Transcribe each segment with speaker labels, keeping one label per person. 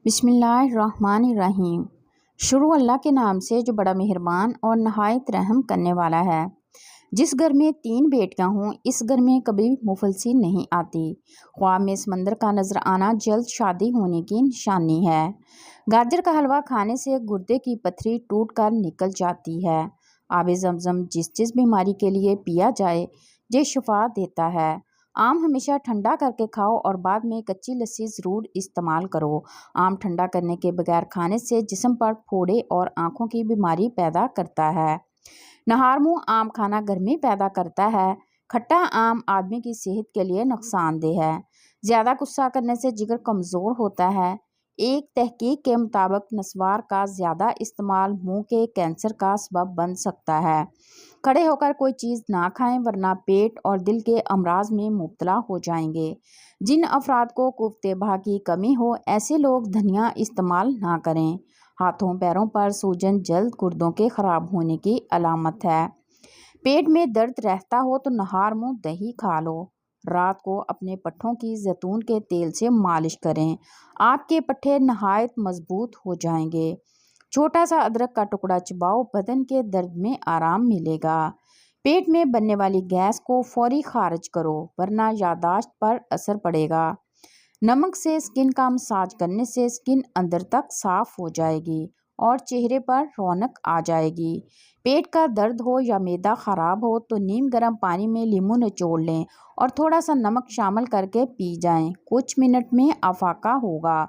Speaker 1: بسم اللہ الرحمن الرحیم۔ شروع اللہ کے نام سے جو بڑا مہربان اور نہایت رحم کرنے والا ہے۔ جس گھر میں 3 بیٹیاں ہوں اس گھر میں کبھی مفلسی نہیں آتی۔ خواب میں سمندر کا نظر آنا جلد شادی ہونے کی نشانی ہے۔ گاجر کا حلوہ کھانے سے گردے کی پتھری ٹوٹ کر نکل جاتی ہے۔ آب زمزم جس بیماری کے لیے پیا جائے یہ شفا دیتا ہے۔ آم ہمیشہ ٹھنڈا کر کے کھاؤ اور بعد میں کچی لسی ضرور استعمال کرو۔ آم ٹھنڈا کرنے کے بغیر کھانے سے جسم پر پھوڑے اور آنکھوں کی بیماری پیدا کرتا ہے۔ نہار منہ آم کھانا گرمی پیدا کرتا ہے۔ کھٹا آم آدمی کی صحت کے لیے نقصان دہ ہے۔ زیادہ غصہ کرنے سے جگر کمزور ہوتا ہے۔ ایک تحقیق کے مطابق نسوار کا زیادہ استعمال منہ کے کینسر کا سبب بن سکتا ہے۔ کھڑے ہو کر کوئی چیز نہ کھائیں ورنہ پیٹ اور دل کے امراض میں مبتلا ہو جائیں گے۔ جن افراد کو قوت بہا کی کمی ہو ایسے لوگ دھنیا استعمال نہ کریں۔ ہاتھوں پیروں پر سوجن جلد گردوں کے خراب ہونے کی علامت ہے۔ پیٹ میں درد رہتا ہو تو نہار منہ دہی کھا لو۔ رات کو اپنے پٹھوں کی زیتون کے تیل سے مالش کریں۔ آپ کے پٹھے نہایت مضبوط ہو جائیں گے۔ چھوٹا سا ادرک کا ٹکڑا چباؤ، بدن کے درد میں آرام ملے گا۔ پیٹ میں بننے والی گیس کو فوری خارج کرو ورنہ یادداشت پر اثر پڑے گا۔ نمک سے اسکن کا مساج کرنے سے اسکن اندر تک صاف ہو جائے گی اور چہرے پر رونق آ جائے گی۔ پیٹ کا درد ہو یا معدہ خراب ہو تو نیم گرم پانی میں لیموں نچوڑ لیں اور تھوڑا سا نمک شامل کر کے پی جائیں۔ کچھ منٹ میں افاقہ ہوگا۔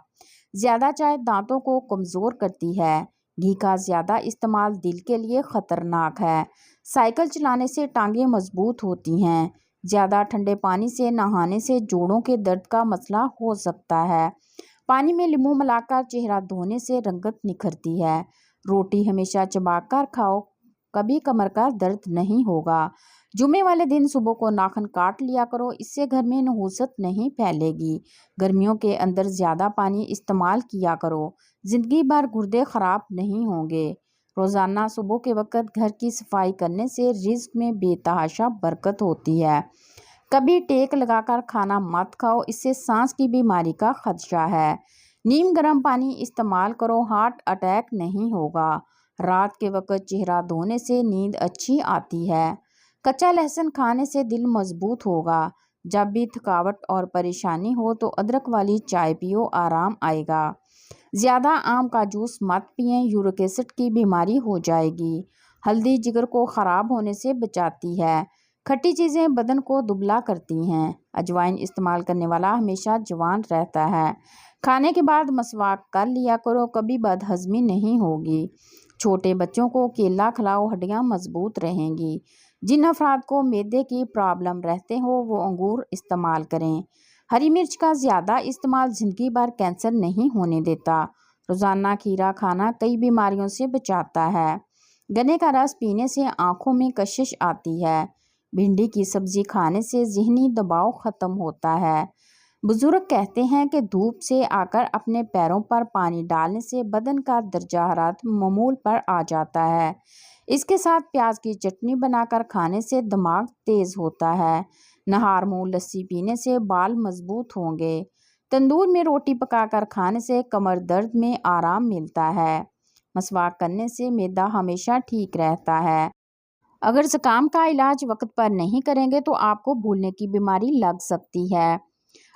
Speaker 1: زیادہ چائے دانتوں کو کمزور کرتی ہے۔ گھی کا زیادہ استعمال دل کے لیے خطرناک ہے۔ سائیکل چلانے سے ٹانگیں مضبوط ہوتی ہیں۔ زیادہ ٹھنڈے پانی سے نہانے سے جوڑوں کے درد کا مسئلہ ہو سکتا ہے۔ پانی میں لیموں ملا کر چہرہ دھونے سے رنگت نکھرتی ہے۔ روٹی ہمیشہ چبا کر کھاؤ، کبھی کمر کا درد نہیں ہوگا۔ جمعے والے دن صبح کو ناخن کاٹ لیا کرو، اس سے گھر میں نحوست نہیں پھیلے گی۔ گرمیوں کے اندر زیادہ پانی استعمال کیا کرو، زندگی بھر گردے خراب نہیں ہوں گے۔ روزانہ صبح کے وقت گھر کی صفائی کرنے سے رزق میں بے تحاشا برکت ہوتی ہے۔ کبھی ٹیک لگا کر کھانا مت کھاؤ، اس سے سانس کی بیماری کا خدشہ ہے۔ نیم گرم پانی استعمال کرو، ہارٹ اٹیک نہیں ہوگا۔ رات کے وقت چہرہ دھونے سے نیند اچھی آتی ہے۔ کچا لہسن کھانے سے دل مضبوط ہوگا۔ جب بھی تھکاوٹ اور پریشانی ہو تو ادرک والی چائے پیو، آرام آئے گا۔ زیادہ آم کا جوس مت پئیں، یورک ایسڈ کی بیماری ہو جائے گی۔ ہلدی جگر کو خراب ہونے سے بچاتی ہے۔ کھٹی چیزیں بدن کو دبلا کرتی ہیں۔ اجوائن استعمال کرنے والا ہمیشہ جوان رہتا ہے۔ کھانے کے بعد مسواک کر لیا کرو، کبھی بد ہضمی نہیں ہوگی۔ چھوٹے بچوں کو کیلا کھلاؤ، ہڈیاں مضبوط رہیں گی۔ جن افراد کو معدے کی پرابلم رہتے ہو وہ انگور استعمال کریں۔ ہری مرچ کا زیادہ استعمال زندگی بھر کینسر نہیں ہونے دیتا۔ روزانہ کھیرا کھانا کئی بیماریوں سے بچاتا ہے۔ گنے کا رس پینے سے آنکھوں میں کشش آتی ہے۔ بھنڈی کی سبزی کھانے سے ذہنی دباؤ ختم ہوتا ہے۔ بزرگ کہتے ہیں کہ دھوپ سے آ کر اپنے پیروں پر پانی ڈالنے سے بدن کا درجہ حرارت معمول پر آ جاتا ہے۔ اس کے ساتھ پیاز کی چٹنی بنا کر کھانے سے دماغ تیز ہوتا ہے۔ نہار منہ لسی پینے سے بال مضبوط ہوں گے۔ تندور میں روٹی پکا کر کھانے سے کمر درد میں آرام ملتا ہے۔ مسواک کرنے سے معدہ ہمیشہ ٹھیک رہتا ہے۔ اگر زکام کا علاج وقت پر نہیں کریں گے تو آپ کو بھولنے کی بیماری لگ سکتی ہے۔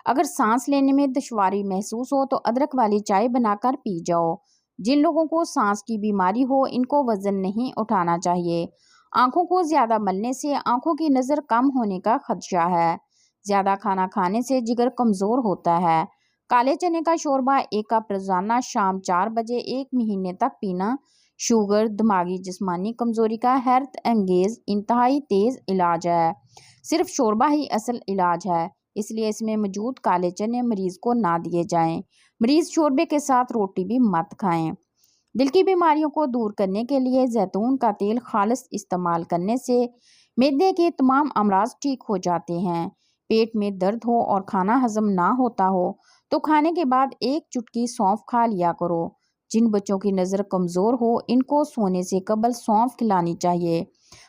Speaker 1: اگر سانس لینے میں دشواری محسوس ہو تو ادرک والی چائے بنا کر پی جاؤ۔ جن لوگوں کو سانس کی بیماری ہو ان کو وزن نہیں اٹھانا چاہیے۔ آنکھوں کو زیادہ ملنے سے آنکھوں کی نظر کم ہونے کا خدشہ ہے۔ زیادہ کھانا کھانے سے جگر کمزور ہوتا ہے۔ کالے چنے کا شوربہ 1 کپ روزانہ شام 4 بجے 1 مہینے تک پینا شوگر، دماغی جسمانی کمزوری کا حیرت انگیز انتہائی تیز علاج ہے۔ صرف شوربہ ہی اصل علاج ہے، اس لیے اس میں موجود کالے چنے مریض کو نہ دیے جائیں۔ مریض شوربے کے ساتھ روٹی بھی مت کھائیں۔ دل کی بیماریوں کو دور کرنے کے لیے زیتون کا تیل خالص استعمال کرنے سے معدے کے تمام امراض ٹھیک ہو جاتے ہیں۔ پیٹ میں درد ہو اور کھانا ہضم نہ ہوتا ہو تو کھانے کے بعد 1 چٹکی سونف کھا لیا کرو۔ جن بچوں کی نظر کمزور ہو ان کو سونے سے قبل سونف کھلانی چاہیے۔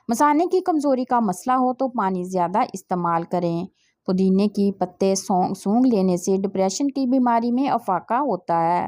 Speaker 1: مثانے کی کمزوری کا مسئلہ ہو تو پانی زیادہ استعمال کریں۔ پودینے کی پتے سونگھ لینے سے ڈپریشن کی بیماری میں افاقہ ہوتا ہے۔